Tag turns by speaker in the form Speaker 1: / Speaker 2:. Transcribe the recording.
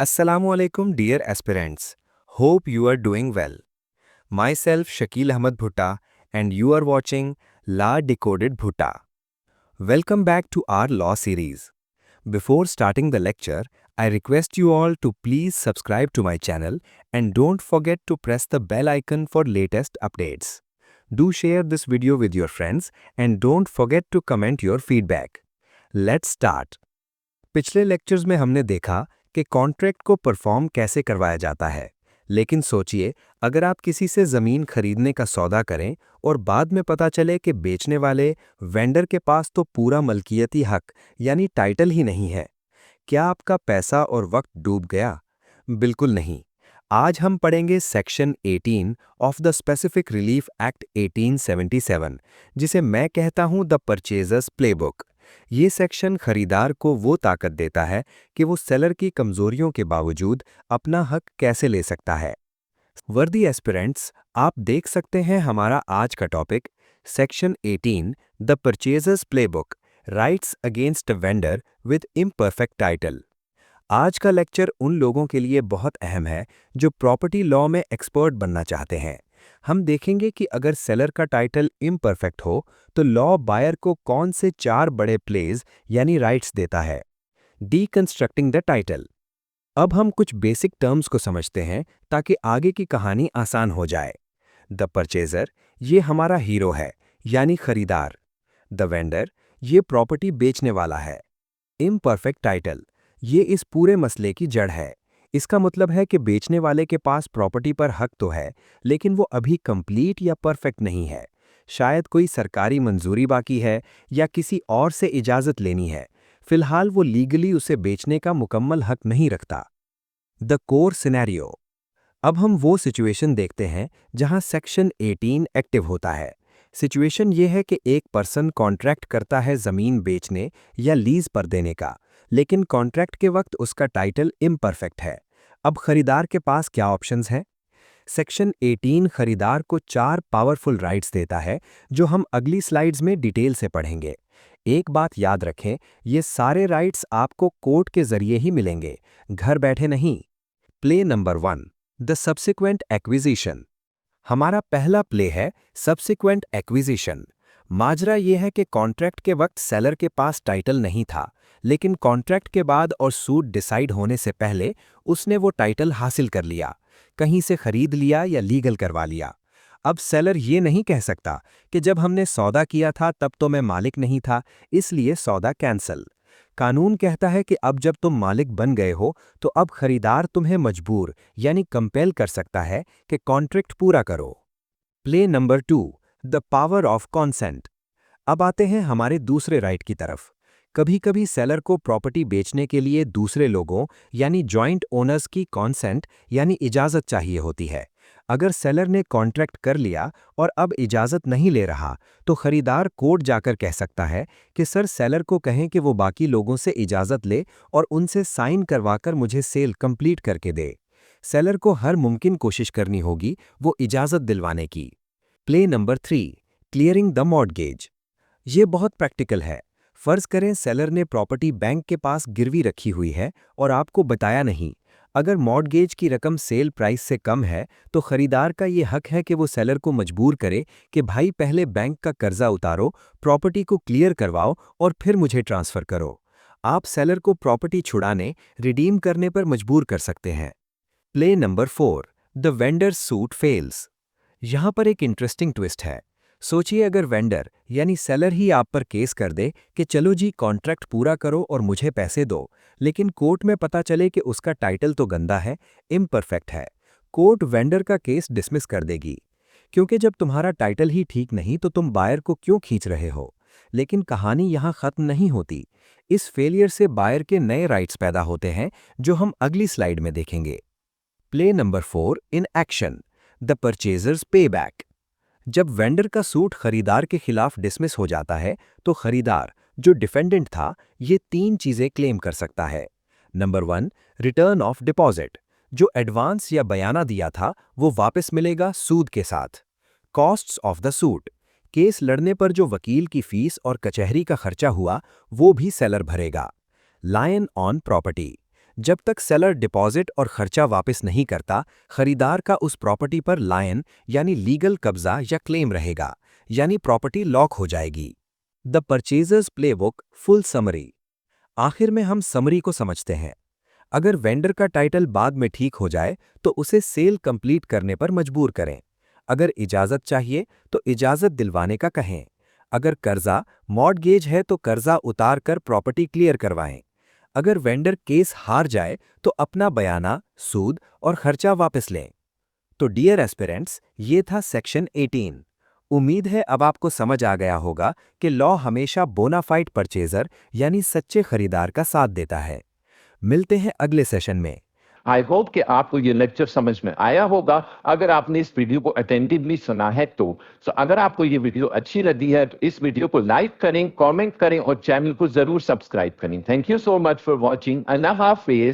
Speaker 1: Assalamu alaikum, dear aspirants. Hope you are doing well. Myself, Shakil Ahmed Bhutta, and you are watching La Decoded Bhutta. Welcome back to our law series. Before starting the lecture, I request you all to please subscribe to my channel and don't forget to press the bell icon for latest updates. Do share this video with your friends and don't forget to comment your feedback. Let's start. पिछले lectures में हमने देखा कि contract को perform कैसे करवाया जाता है, लेकिन सोचिए अगर आप किसी से ज़मीन खरीदने का सौदा करें और बाद में पता चले कि बेचने वाले वेंडर के पास तो पूरा मलकियती हक यानी टाइटल ही नहीं है, क्या आपका पैसा और वक्त डूब गया? बिल्कुल नहीं। आज हम पढ़ेंगे section 18 of the specific relief act 1877, जिसे मैं कहता हूं द परचेजर्स प्लेबुक। ये सेक्शन खरीदार को वो ताकत देता है कि वो सेलर की कमजोरियों के बावजूद अपना हक कैसे ले सकता है। वर्दी एस्पिरेंट्स, आप देख सकते हैं हमारा आज का topic section 18 the purchasers playbook, rights against a vendor with imperfect title. आज का लेक्चर उन लोगों के लिए बहुत अहम है जो प्रॉपर्टी लॉ में एक्सपर्ट बनना चाहते हैं। हम देखेंगे कि अगर सेलर का टाइटल इम्परफेक्ट हो तो लॉ बायर को कौन से 4 बड़े प्लेज यानी राइट्स देता है। Deconstructing the title. अब हम कुछ बेसिक टर्म्स को समझते हैं ताकि आगे की कहानी आसान हो जाए। द परचेजर, ये हमारा हीरो है यानी खरीदार। द वेंडर, ये प्रॉपर्टी बेचने वाला है। इम्परफेक्ट टाइटल, ये इस पूरे मसले की जड़ है। इसका मतलब है कि बेचने वाले के पास प्रॉपर्टी पर हक तो है, लेकिन वो अभी कंप्लीट या परफेक्ट नहीं है। शायद कोई सरकारी मंजूरी बाकी है या किसी और से इजाज़त लेनी है। फिलहाल वो लीगली उसे बेचने का मुकम्मल हक नहीं रखता। The core scenario. अब हम वो सिचुएशन देखते हैं जहां सेक्शन 18 एक्टिव होता है। सिचुएशन ये है कि एक पर्सन कॉन्ट्रैक्ट करता है ज़मीन बेचने या लीज पर देने का, लेकिन कॉन्ट्रैक्ट के वक्त उसका टाइटल इम्परफेक्ट है। अब खरीदार के पास क्या ऑप्शंस हैं? सेक्शन 18 खरीदार को 4 पावरफुल राइट्स देता है जो हम अगली स्लाइड्स में डिटेल से पढ़ेंगे। एक बात याद रखें, ये सारे राइट्स आपको कोर्ट के जरिए ही मिलेंगे, घर बैठे नहीं। Play number 1, the subsequent acquisition. हमारा पहला प्ले है सब्सिक्वेंट एक्विजिशन। माजरा यह है कि कॉन्ट्रैक्ट के वक्त सेलर के पास टाइटल नहीं था, लेकिन कॉन्ट्रैक्ट के बाद और सूट डिसाइड होने से पहले उसने वो टाइटल हासिल कर लिया, कहीं से खरीद लिया या लीगल करवा लिया। अब सेलर ये नहीं कह सकता कि जब हमने सौदा किया था तब तो मैं मालिक नहीं था, इसलिए सौदा कैंसल। कानून कहता है कि अब जब तुम मालिक बन गए हो तो अब खरीदार तुम्हें मजबूर यानी कंपेल कर सकता है कि कॉन्ट्रैक्ट पूरा करो। Play number 2, the power of consent. अब आते हैं हमारे दूसरे राइट की तरफ। कभी कभी सेलर को प्रॉपर्टी बेचने के लिए दूसरे लोगों यानी जॉइंट ओनर्स की कॉन्सेंट यानी इजाज़त चाहिए होती है। अगर सेलर ने कॉन्ट्रैक्ट कर लिया और अब इजाज़त नहीं ले रहा, तो खरीदार कोर्ट जाकर कह सकता है कि सर सेलर को कहें कि वो बाकी लोगों से इजाज़त ले और उनसे साइन करवाकर मुझे सेल कंप्लीट करके दे। सेलर को हर मुमकिन कोशिश करनी होगी वो इजाज़त दिलवाने की। Play number 3, clearing the mortgage. ये बहुत प्रैक्टिकल है। फर्ज करें सेलर ने प्रॉपर्टी बैंक के पास गिरवी रखी हुई है और आपको बताया नहीं। अगर मॉर्टगेज की रकम सेल प्राइस से कम है तो खरीदार का ये हक है कि वो सेलर को मजबूर करे कि भाई पहले बैंक का कर्जा उतारो, प्रॉपर्टी को क्लियर करवाओ और फिर मुझे ट्रांसफ़र करो। आप सेलर को प्रॉपर्टी छुड़ाने, रिडीम करने पर मजबूर कर सकते हैं। Play number 4, the vendor suit fails. यहाँ पर एक इंटरेस्टिंग ट्विस्ट है। सोचिए अगर वेंडर यानी सेलर ही आप पर केस कर दे कि चलो जी कॉन्ट्रैक्ट पूरा करो और मुझे पैसे दो, लेकिन कोर्ट में पता चले कि उसका टाइटल तो गंदा है, इम्परफेक्ट है। कोर्ट वेंडर का केस डिसमिस कर देगी, क्योंकि जब तुम्हारा टाइटल ही ठीक नहीं तो तुम बायर को क्यों खींच रहे हो। लेकिन कहानी यहाँ खत्म नहीं होती। इस फेलियर से बायर के नए राइट्स पैदा होते हैं जो हम अगली स्लाइड में देखेंगे। Play number 4, in action, the purchasers पे बैक। जब वेंडर का सूट खरीदार के खिलाफ डिसमिस हो जाता है तो खरीदार जो डिफेंडेंट था ये 3 चीजें क्लेम कर सकता है। Number 1, return of deposit. जो एडवांस या बयाना दिया था वो वापस मिलेगा सूद के साथ। Costs of the suit. Case लड़ने पर जो वकील की फीस और कचहरी का खर्चा हुआ वो भी सेलर भरेगा। Lien on property. जब तक सेलर डिपॉजिट और खर्चा वापस नहीं करता, खरीदार का उस प्रॉपर्टी पर लायन यानी लीगल कब्जा या क्लेम रहेगा, यानी प्रॉपर्टी लॉक हो जाएगी। The purchasers playbook full summary. आखिर में हम समरी को समझते हैं। अगर वेंडर का टाइटल बाद में ठीक हो जाए तो उसे सेल कंप्लीट करने पर मजबूर करें। अगर इजाजत चाहिए तो इजाजत दिलवाने का कहें। अगर कर्जा मॉर्टगेज है तो कर्जा उतार कर प्रॉपर्टी क्लियर करवाएं। अगर वेंडर केस हार जाए तो अपना बयाना, सूद और खर्चा वापस लें। तो डियर एस्पिरेंट्स, ये था सेक्शन 18। उम्मीद है अब आपको समझ आ गया होगा कि लॉ हमेशा बोनाफाइड परचेजर यानी सच्चे खरीदार का साथ देता है। मिलते हैं अगले सेशन में।
Speaker 2: आई होप कि आपको ये लेक्चर समझ में आया होगा। अगर आपने इस वीडियो को अटेंटिवली सुना है तो अगर आपको ये वीडियो अच्छी लगी है तो इस वीडियो को लाइक करें, कमेंट करें और चैनल को जरूर सब्सक्राइब करें। Thank you so much for watching. Allah Hafiz.